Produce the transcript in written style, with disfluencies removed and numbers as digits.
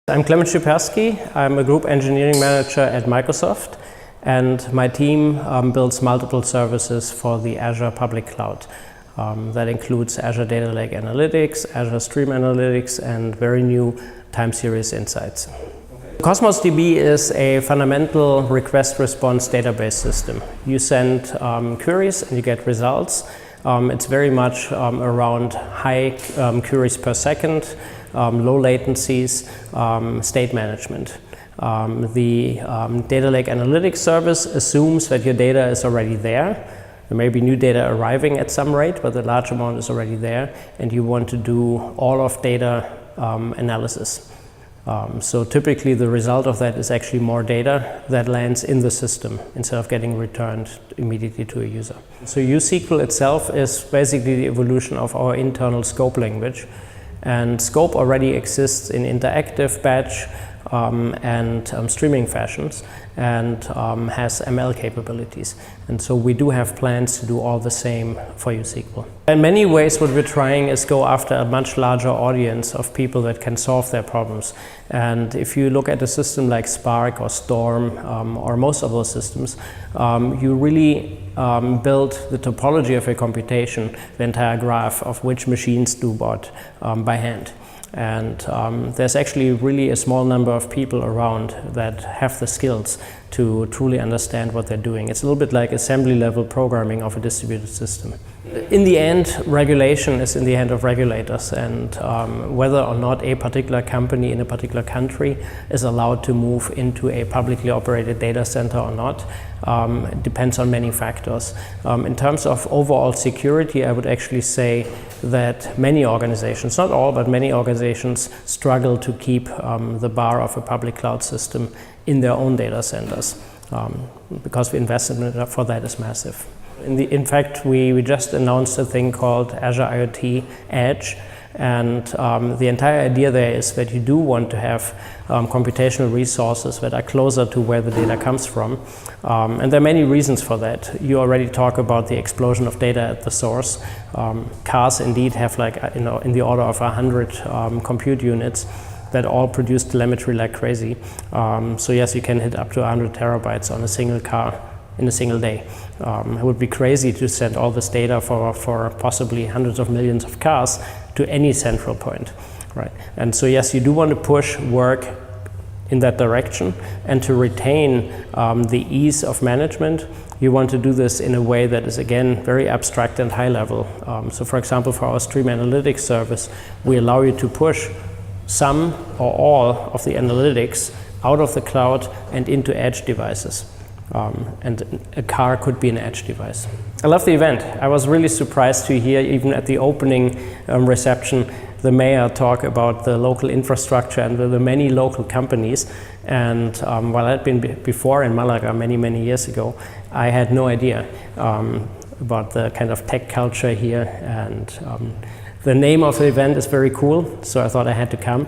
I'm Clemens Szyperski. I'm a group engineering manager at Microsoft, and my team builds multiple services for the Azure public cloud. That includes Azure Data Lake Analytics, Azure Stream Analytics, and very new time series insights. Cosmos DB is a fundamental request-response database system. You send queries and you get results. It's very much around high queries per second, low latencies, state management. The Data Lake Analytics service assumes that your data is already there. There may be new data arriving at some rate, but the large amount is already there, and you want to do all of data analysis. So typically the result of that is actually more data that lands in the system instead of getting returned immediately to a user. So USQL itself is basically the evolution of our internal scope language. And scope already exists in interactive, batch, and streaming fashions, and has ML capabilities. And so we do have plans to do all the same for USQL. In many ways, what we're trying is go after a much larger audience of people that can solve their problems. And if you look at a system like Spark or Storm, or most of those systems, you really build the topology of a computation, the entire graph of which machines do what by hand. And there's actually really a small number of people around that have the skills to truly understand what they're doing. It's a little bit like assembly level programming of a distributed system. In the end, regulation is in the hand of regulators, and whether or not a particular company in a particular country is allowed to move into a publicly operated data center or not depends on many factors. In terms of overall security, I would actually say that many organizations, not all, but many organizations struggle to keep the bar of a public cloud system in their own data centers because the investment for that is massive. In fact, we just announced a thing called Azure IoT Edge, and the entire idea there is that you do want to have computational resources that are closer to where the data comes from. And there are many reasons for that. You already talk about the explosion of data at the source. Cars indeed have in the order of 100 compute units that all produce telemetry like crazy. So yes, you can hit up to 100 terabytes on a single car in a single day. It would be crazy to send all this data for possibly hundreds of millions of cars to any central point, right? And so yes, you do want to push work in that direction, and to retain the ease of management, you want to do this in a way that is, again, very abstract and high level. So for example, for our Stream Analytics service, we allow you to push some or all of the analytics out of the cloud and into edge devices. And a car could be an edge device. I love the event. I was really surprised to hear, even at the opening reception, the mayor talk about the local infrastructure and the many local companies. And while I'd been before in Malaga many years ago, I had no idea about the kind of tech culture here. And the name of the event is very cool, so I thought I had to come.